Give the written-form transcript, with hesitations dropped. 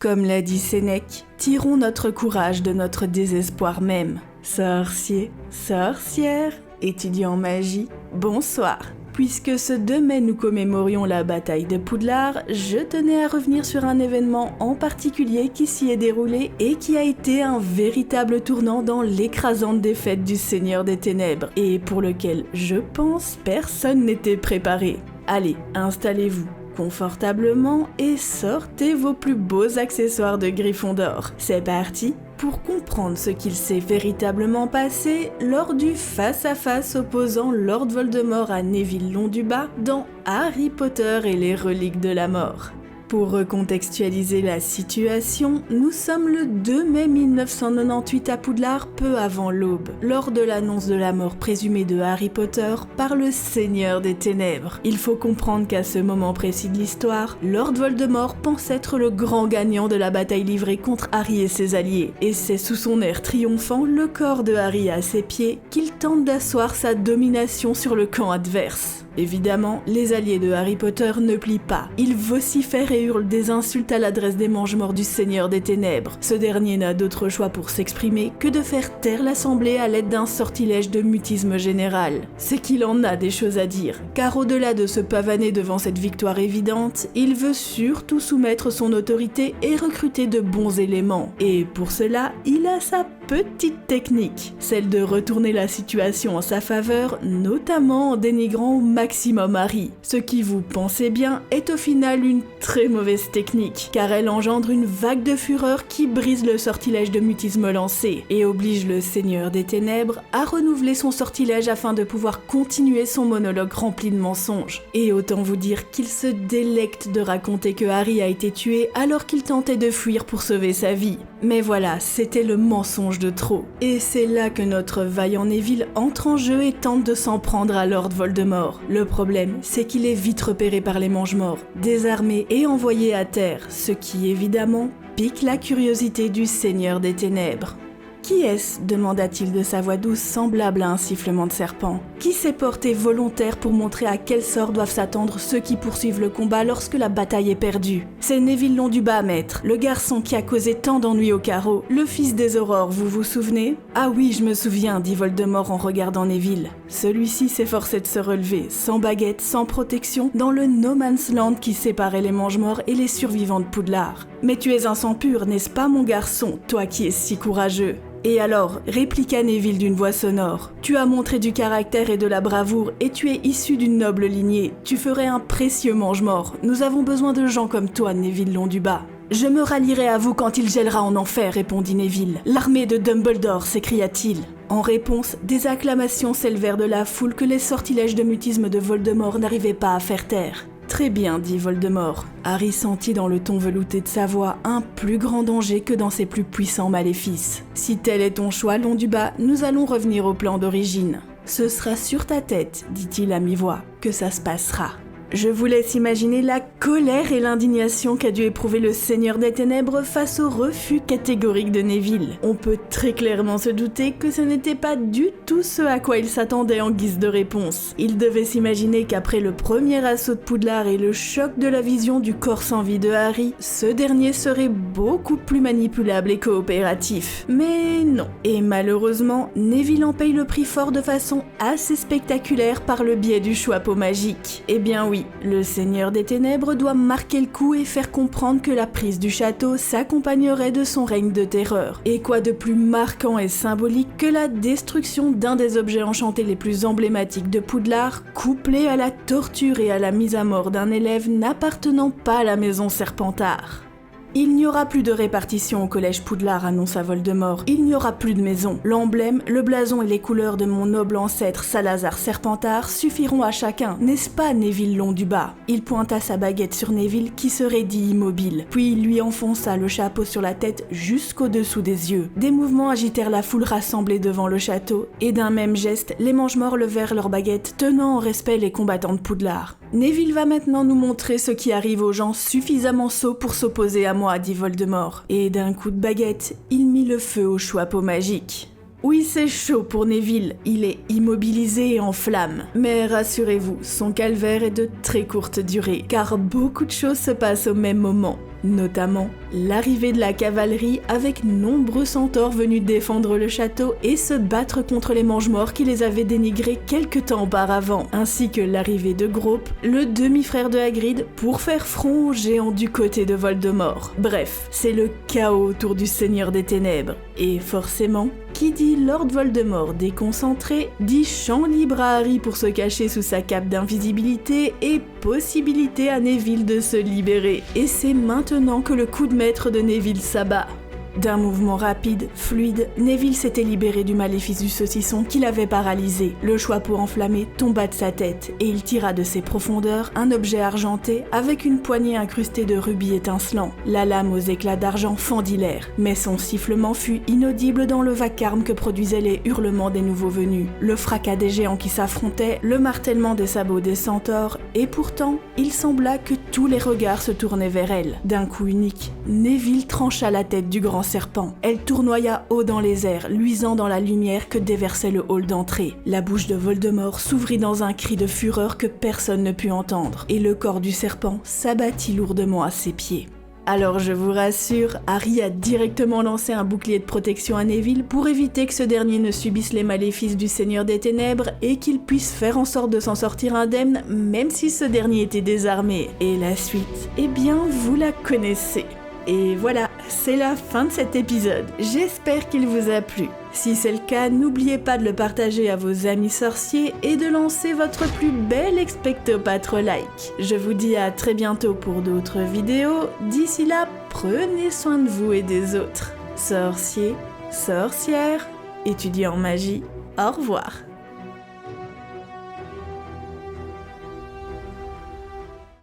Comme l'a dit Sénèque, tirons notre courage de notre désespoir même. Sorciers, sorcières, étudiants en magie, bonsoir. Puisque ce 2 mai nous commémorions la bataille de Poudlard, je tenais à revenir sur un événement en particulier qui s'y est déroulé et qui a été un véritable tournant dans l'écrasante défaite du Seigneur des Ténèbres et pour lequel, je pense, personne n'était préparé. Allez, installez-vous confortablement et sortez vos plus beaux accessoires de Gryffondor. C'est parti pour comprendre ce qu'il s'est véritablement passé lors du face-à-face opposant Lord Voldemort à Neville Londubat dans Harry Potter et les reliques de la mort. Pour recontextualiser la situation, nous sommes le 2 mai 1998 à Poudlard, peu avant l'aube, lors de l'annonce de la mort présumée de Harry Potter par le Seigneur des Ténèbres. Il faut comprendre qu'à ce moment précis de l'histoire, Lord Voldemort pense être le grand gagnant de la bataille livrée contre Harry et ses alliés, et c'est sous son air triomphant, le corps de Harry à ses pieds, qu'il tente d'asseoir sa domination sur le camp adverse. Évidemment, les alliés de Harry Potter ne plient pas. Ils vocifèrent et hurlent des insultes à l'adresse des mange-morts du Seigneur des Ténèbres. Ce dernier n'a d'autre choix pour s'exprimer que de faire taire l'assemblée à l'aide d'un sortilège de mutisme général. C'est qu'il en a des choses à dire, car au-delà de se pavaner devant cette victoire évidente, il veut surtout soumettre son autorité et recruter de bons éléments. Et pour cela, il a sa petite technique, celle de retourner la situation en sa faveur, notamment en dénigrant au maximum Harry. Ce qui, vous pensez bien, est au final une très mauvaise technique, car elle engendre une vague de fureur qui brise le sortilège de mutisme lancé et oblige le Seigneur des Ténèbres à renouveler son sortilège afin de pouvoir continuer son monologue rempli de mensonges. Et autant vous dire qu'il se délecte de raconter que Harry a été tué alors qu'il tentait de fuir pour sauver sa vie. Mais voilà, c'était le mensonge de trop. Et c'est là que notre vaillant Neville entre en jeu et tente de s'en prendre à Lord Voldemort. Le problème, c'est qu'il est vite repéré par les mange-morts, désarmé et envoyé à terre, ce qui évidemment pique la curiosité du Seigneur des Ténèbres. Qui est-ce ? Demanda-t-il de sa voix douce semblable à un sifflement de serpent. Qui s'est porté volontaire pour montrer à quel sort doivent s'attendre ceux qui poursuivent le combat lorsque la bataille est perdue ? C'est Neville Londubat, maître, le garçon qui a causé tant d'ennuis au carreau, le fils des aurores, vous vous souvenez ? Ah oui, je me souviens, dit Voldemort en regardant Neville. Celui-ci s'efforçait de se relever, sans baguette, sans protection, dans le no man's land qui séparait les mange-morts et les survivants de Poudlard. Mais tu es un sang pur, n'est-ce pas mon garçon, toi qui es si courageux ? Et alors, répliqua Neville d'une voix sonore, tu as montré du caractère et de la bravoure et tu es issu d'une noble lignée. Tu ferais un précieux mange-mort. Nous avons besoin de gens comme toi, Neville Londubat. Je me rallierai à vous quand il gèlera en enfer, répondit Neville. L'armée de Dumbledore, s'écria-t-il. En réponse, des acclamations s'élevèrent de la foule que les sortilèges de mutisme de Voldemort n'arrivaient pas à faire taire. Très bien, dit Voldemort. Harry sentit dans le ton velouté de sa voix un plus grand danger que dans ses plus puissants maléfices. Si tel est ton choix, Londubat, nous allons revenir au plan d'origine. Ce sera sur ta tête, dit-il à mi-voix, que ça se passera. Je vous laisse imaginer la colère et l'indignation qu'a dû éprouver le Seigneur des Ténèbres face au refus catégorique de Neville. On peut très clairement se douter que ce n'était pas du tout ce à quoi il s'attendait en guise de réponse. Il devait s'imaginer qu'après le premier assaut de Poudlard et le choc de la vision du corps sans vie de Harry, ce dernier serait beaucoup plus manipulable et coopératif. Mais non. Et malheureusement, Neville en paye le prix fort de façon assez spectaculaire par le biais du chapeau magique. Eh bien oui, le Seigneur des Ténèbres doit marquer le coup et faire comprendre que la prise du château s'accompagnerait de son règne de terreur. Et quoi de plus marquant et symbolique que la destruction d'un des objets enchantés les plus emblématiques de Poudlard, couplée à la torture et à la mise à mort d'un élève n'appartenant pas à la maison Serpentard. Il n'y aura plus de répartition au collège Poudlard, annonça Voldemort. Il n'y aura plus de maison. L'emblème, le blason et les couleurs de mon noble ancêtre Salazar Serpentard suffiront à chacun, n'est-ce pas, Neville Londubat ? Il pointa sa baguette sur Neville qui se raidit immobile, puis il lui enfonça le chapeau sur la tête jusqu'au-dessous des yeux. Des mouvements agitèrent la foule rassemblée devant le château, et d'un même geste, les mange-morts levèrent leurs baguettes, tenant en respect les combattants de Poudlard. Neville va maintenant nous montrer ce qui arrive aux gens suffisamment sots pour s'opposer à moi, dit Voldemort. Et d'un coup de baguette, il mit le feu au chapeau magique. Oui, c'est chaud pour Neville, il est immobilisé et en flammes. Mais rassurez-vous, son calvaire est de très courte durée, car beaucoup de choses se passent au même moment. notamment l'arrivée de la cavalerie avec nombreux centaures venus défendre le château et se battre contre les mange-morts qui les avaient dénigrés quelque temps auparavant, ainsi que l'arrivée de Grope, le demi-frère de Hagrid, pour faire front aux géants du côté de Voldemort. Bref, c'est le chaos autour du Seigneur des Ténèbres, et forcément, qui dit Lord Voldemort déconcentré, dit champ libre à Harry pour se cacher sous sa cape d'invisibilité et possibilité à Neville de se libérer. Et c'est maintenant que le coup de maître de Neville s'abat. D'un mouvement rapide, fluide, Neville s'était libéré du maléfice du saucisson qui l'avait paralysé. Le choix pour enflammer tomba de sa tête et il tira de ses profondeurs un objet argenté avec une poignée incrustée de rubis étincelants. La lame aux éclats d'argent fendit l'air, mais son sifflement fut inaudible dans le vacarme que produisaient les hurlements des nouveaux venus, le fracas des géants qui s'affrontaient, le martèlement des sabots des centaures, et pourtant, il sembla que tous les regards se tournaient vers elle. D'un coup unique, Neville trancha la tête du grand serpent. Elle tournoya haut dans les airs, luisant dans la lumière que déversait le hall d'entrée. La bouche de Voldemort s'ouvrit dans un cri de fureur que personne ne put entendre, et le corps du serpent s'abattit lourdement à ses pieds. Alors je vous rassure, Harry a directement lancé un bouclier de protection à Neville pour éviter que ce dernier ne subisse les maléfices du Seigneur des Ténèbres et qu'il puisse faire en sorte de s'en sortir indemne même si ce dernier était désarmé. Et la suite, eh bien vous la connaissez. Et voilà, c'est la fin de cet épisode. J'espère qu'il vous a plu. Si c'est le cas, n'oubliez pas de le partager à vos amis sorciers et de lancer votre plus bel Expecto Patro like. Je vous dis à très bientôt pour d'autres vidéos. D'ici là, prenez soin de vous et des autres. Sorciers, sorcières, étudiants en magie, au revoir.